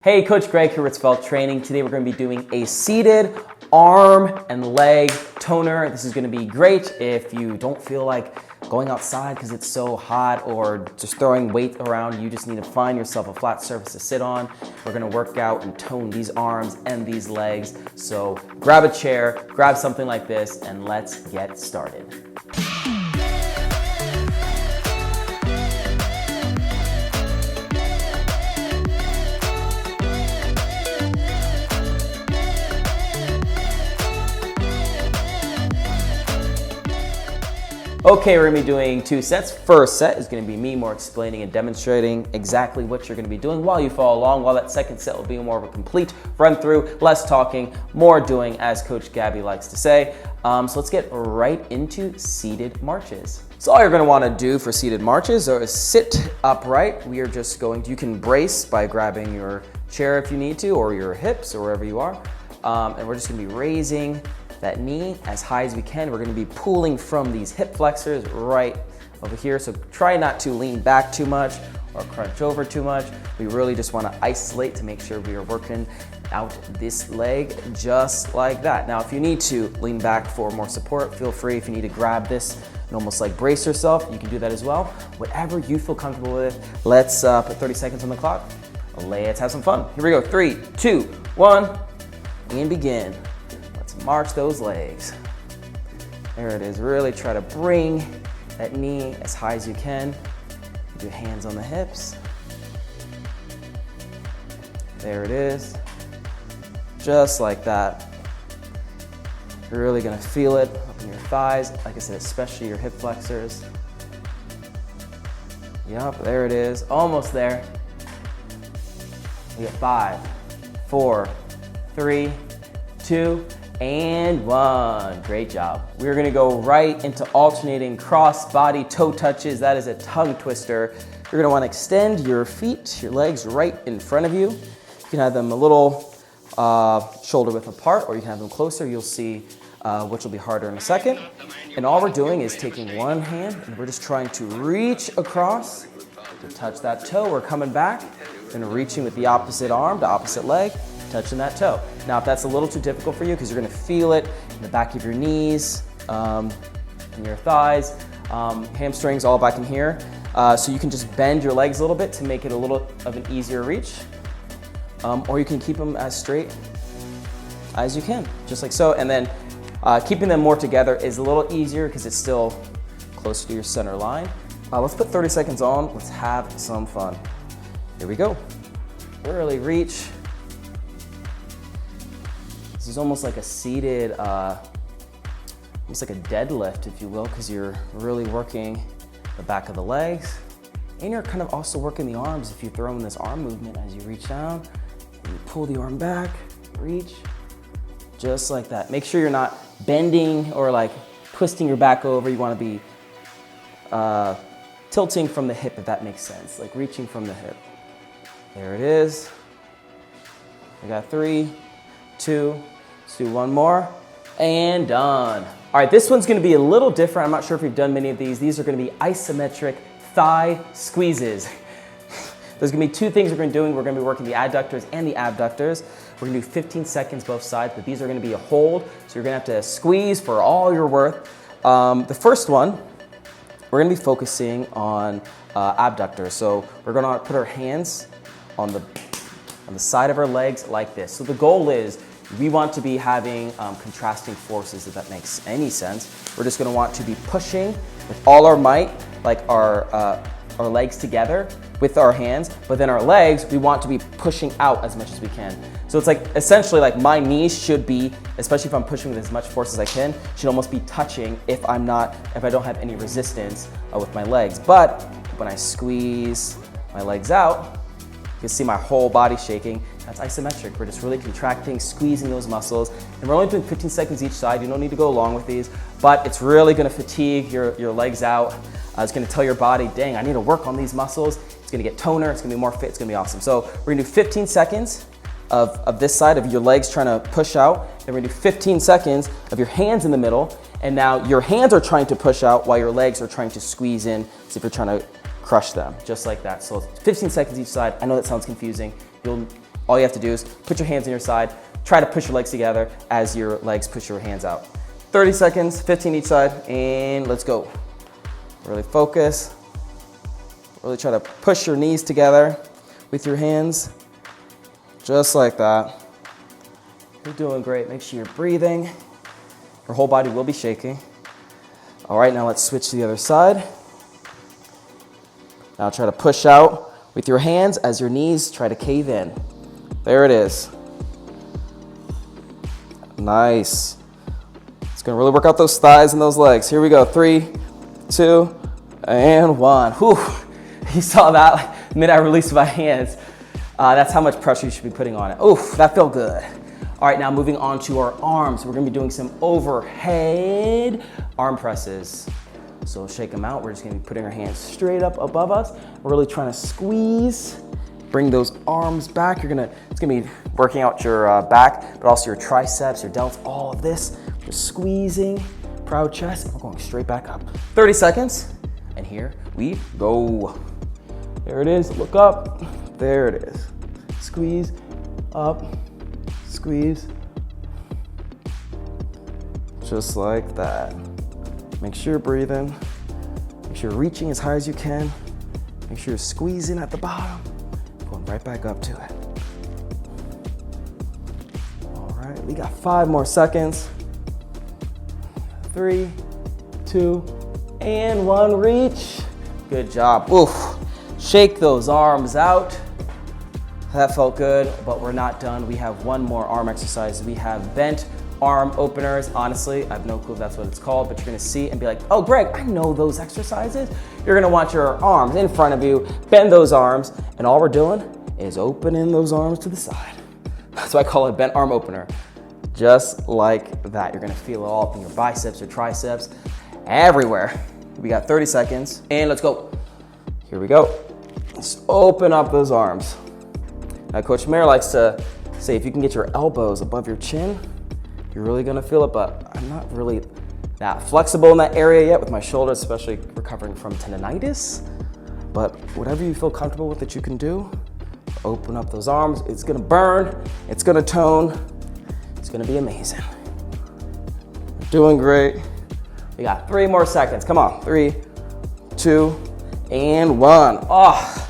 Hey, Coach Greg here with Svelte Training. Today we're going to be doing a seated arm and leg toner. This is going to be great if you don't feel like going outside because it's so hot or just throwing weight around. You just need to find yourself a flat surface to sit on. We're going to work out and tone these arms and these legs. So grab a chair, grab something like this, and let's get started. Okay, we're gonna be doing 2 sets. First set is gonna be me more explaining and demonstrating exactly what you're gonna be doing while you follow along, while that second set will be more of a complete run through, less talking, more doing, as Coach Gabby likes to say. So let's get right into seated marches. So all you're gonna wanna do for seated marches is sit upright. We are just going to, you can brace by grabbing your chair if you need to, or your hips, or wherever you are. And we're just gonna be raising that knee as high as we can. We're gonna be pulling from these hip flexors right over here. So try not to lean back too much or crunch over too much. We really just wanna isolate to make sure we are working out this leg just like that. Now, if you need to lean back for more support, feel free. If you need to grab this and almost like brace yourself, you can do that as well. Whatever you feel comfortable with. Let's put 30 seconds on the clock. Let's have some fun. Here we go, 3, 2, 1, and begin. March those legs. There it is. Really try to bring that knee as high as you can. Put your hands on the hips. There it is. Just like that. You're really gonna feel it up in your thighs. Like I said, especially your hip flexors. Yup, there it is. Almost there. We got 5, 4, 3, 2, and 1. Great job. We're gonna go right into alternating cross body toe touches. That is a tongue twister. You're gonna wanna extend your feet, your legs right in front of you. You can have them a little shoulder width apart, or you can have them closer. You'll see which will be harder in a second. And all we're doing is taking one hand and we're just trying to reach across to touch that toe. We're coming back and reaching with the opposite arm, the opposite leg, touching that toe. Now, if that's a little too difficult for you, because you're gonna feel it in the back of your knees, and your thighs, hamstrings, all back in here. So you can just bend your legs a little bit to make it a little of an easier reach. Or you can keep them as straight as you can, just like so. And then keeping them more together is a little easier because it's still close to your center line. Let's put 30 seconds on. Let's have some fun. Here we go. Really reach. This is almost like a seated, almost like a deadlift, if you will, because you're really working the back of the legs. And you're kind of also working the arms if you throw in this arm movement as you reach down. And you pull the arm back, reach, just like that. Make sure you're not bending or like twisting your back over. You want to be tilting from the hip, if that makes sense, like reaching from the hip. There it is. I got 3, 2, let's do one more, and done. All right, this one's gonna be a little different. I'm not sure if we've done many of these. These are gonna be isometric thigh squeezes. There's gonna be 2 things we're gonna be doing. We're gonna be working the adductors and the abductors. We're gonna do 15 seconds both sides, but these are gonna be a hold, so you're gonna have to squeeze for all your worth. The first one, we're gonna be focusing on abductors. So we're gonna put our hands on the side of our legs like this. So the goal is we want to be having contrasting forces, if that makes any sense. We're just gonna want to be pushing with all our might, like our legs together with our hands, but then our legs, we want to be pushing out as much as we can. So it's like essentially like my knees should be, especially if I'm pushing with as much force as I can, should almost be touching if I don't have any resistance with my legs. But when I squeeze my legs out, you can see my whole body shaking. That's isometric. We're just really contracting, squeezing those muscles. And we're only doing 15 seconds each side. You don't need to go along with these, but it's really gonna fatigue your legs out. It's gonna tell your body, dang, I need to work on these muscles. It's gonna get toner, it's gonna be more fit, it's gonna be awesome. So we're gonna do 15 seconds of this side of your legs trying to push out. Then we're gonna do 15 seconds of your hands in the middle. And now your hands are trying to push out while your legs are trying to squeeze in as if you're trying to crush them, just like that. So 15 seconds each side. I know that sounds confusing. You'll All you have to do is put your hands on your side, try to push your legs together as your legs push your hands out. 30 seconds, 15 each side, and let's go. Really focus. Really try to push your knees together with your hands, just like that. You're doing great. Make sure you're breathing. Your whole body will be shaking. All right, now let's switch to the other side. Now try to push out with your hands as your knees try to cave in. There it is. Nice. It's gonna really work out those thighs and those legs. Here we go, 3, 2, and 1. Whew, you saw that minute I released my hands. That's how much pressure you should be putting on it. Oof, that felt good. All right, now moving on to our arms. We're gonna be doing some overhead arm presses. So shake them out. We're just gonna be putting our hands straight up above us. We're really trying to squeeze, bring those arms back. It's gonna be working out your back, but also your triceps, your delts, all of this. Just squeezing, proud chest, and we're going straight back up. 30 seconds, and here we go. There it is, look up. There it is. Squeeze, up, squeeze. Just like that. Make sure you're breathing. Make sure you're reaching as high as you can. Make sure you're squeezing at the bottom. Going right back up to it. All right, we got 5 more seconds. 3, 2, and 1, reach. Good job. Oof. Shake those arms out. That felt good, but we're not done. We have one more arm exercise. We have bent arm openers. Honestly, I have no clue if that's what it's called, but you're gonna see and be like, oh, Greg, I know those exercises. You're gonna want your arms in front of you, bend those arms, and all we're doing is opening those arms to the side. That's why I call it bent arm opener. Just like that. You're gonna feel it all up in your biceps, your triceps, everywhere. We got 30 seconds, and let's go. Here we go. Let's open up those arms. Now, Coach Mayer likes to say if you can get your elbows above your chin, you're really gonna feel it, but I'm not really that flexible in that area yet with my shoulders, especially recovering from tendonitis. But whatever you feel comfortable with that you can do, open up those arms. It's gonna burn, it's gonna tone, it's gonna be amazing. You're doing great. We got 3 more seconds, come on. 3, 2, and 1. Oh,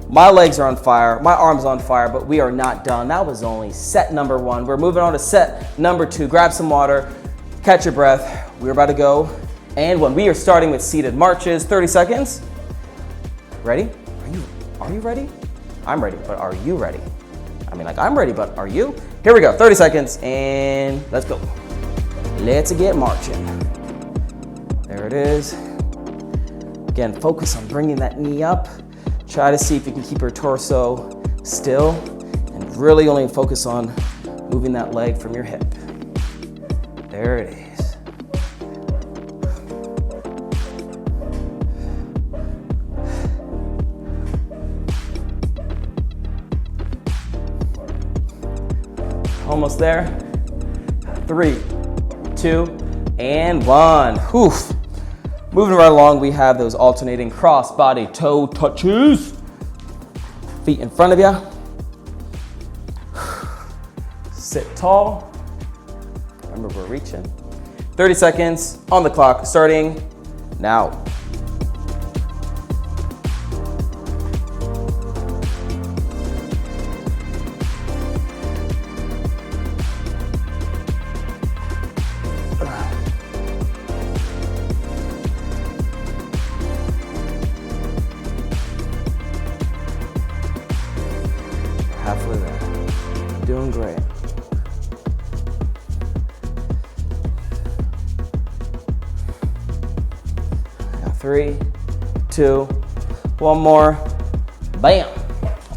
my legs are on fire, my arm's on fire, but we are not done. That was only set number 1. We're moving on to set number 2. Grab some water, catch your breath. We're about to go. And when we are starting with seated marches, 30 seconds. Ready? Are you ready? I'm ready, but are you ready? I mean, like, I'm ready, but are you? Here we go, 30 seconds, and let's go. Let's get marching. There it is. Again, focus on bringing that knee up. Try to see if you can keep your torso still and really only focus on moving that leg from your hip. There it is. Almost there. 3, 2, and 1. Whew. Moving right along, we have those alternating cross-body toe touches. Feet in front of you. Sit tall. Remember, we're reaching. 30 seconds on the clock, starting now. Halfway there. Doing great. Now 3, 2, 1 more. Bam.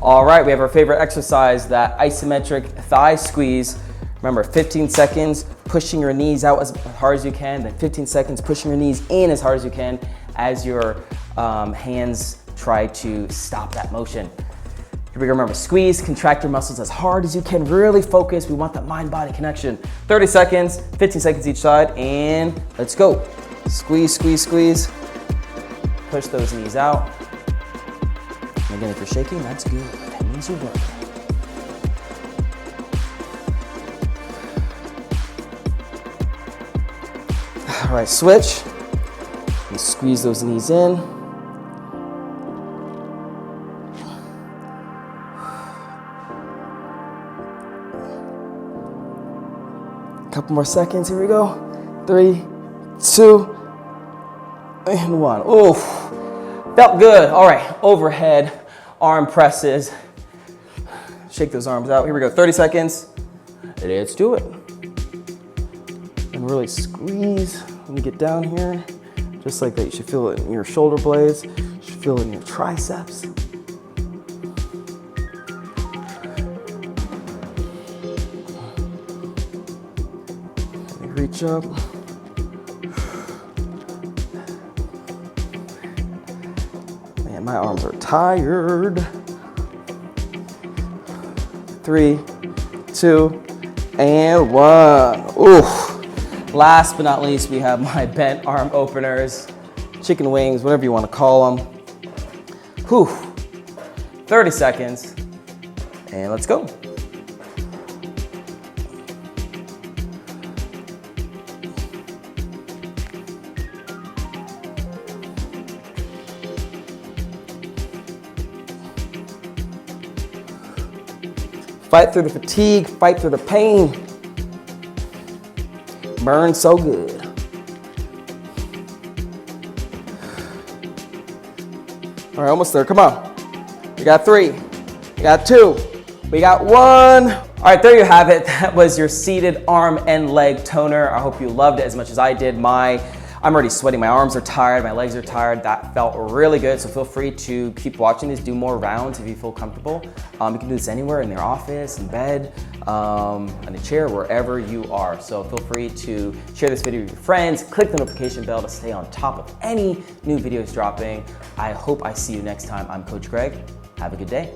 All right, we have our favorite exercise, that isometric thigh squeeze. Remember, 15 seconds, pushing your knees out as hard as you can, then 15 seconds, pushing your knees in as hard as you can as your hands try to stop that motion. Here we go, remember, squeeze, contract your muscles as hard as you can, really focus. We want that mind-body connection. 30 seconds, 15 seconds each side, and let's go. Squeeze, squeeze, squeeze. Push those knees out. And again, if you're shaking, that's good. That means you're working. All right, switch. And squeeze those knees in. Couple more seconds, here we go. 3, 2, and 1. Oof, felt good. All right, overhead arm presses. Shake those arms out. Here we go, 30 seconds. Let's do it. And really squeeze when you get down here. Just like that, you should feel it in your shoulder blades. You should feel it in your triceps. Reach up. Man, my arms are tired. 3, 2, and 1. Oof. Last but not least, we have my bent arm openers, chicken wings, whatever you want to call them. Whew. 30 seconds, and let's go. Fight through the fatigue, fight through the pain. Burn so good. All right, almost there, come on. We got 3, we got 2, we got 1. All right, there you have it. That was your seated arm and leg toner. I hope you loved it as much as I did. I'm already sweating, my arms are tired, my legs are tired. That felt really good, so feel free to keep watching these, do more rounds if you feel comfortable. You can do this anywhere, in your office, in bed, on a chair, wherever you are. So feel free to share this video with your friends, click the notification bell to stay on top of any new videos dropping. I hope I see you next time. I'm Coach Greg. Have a good day.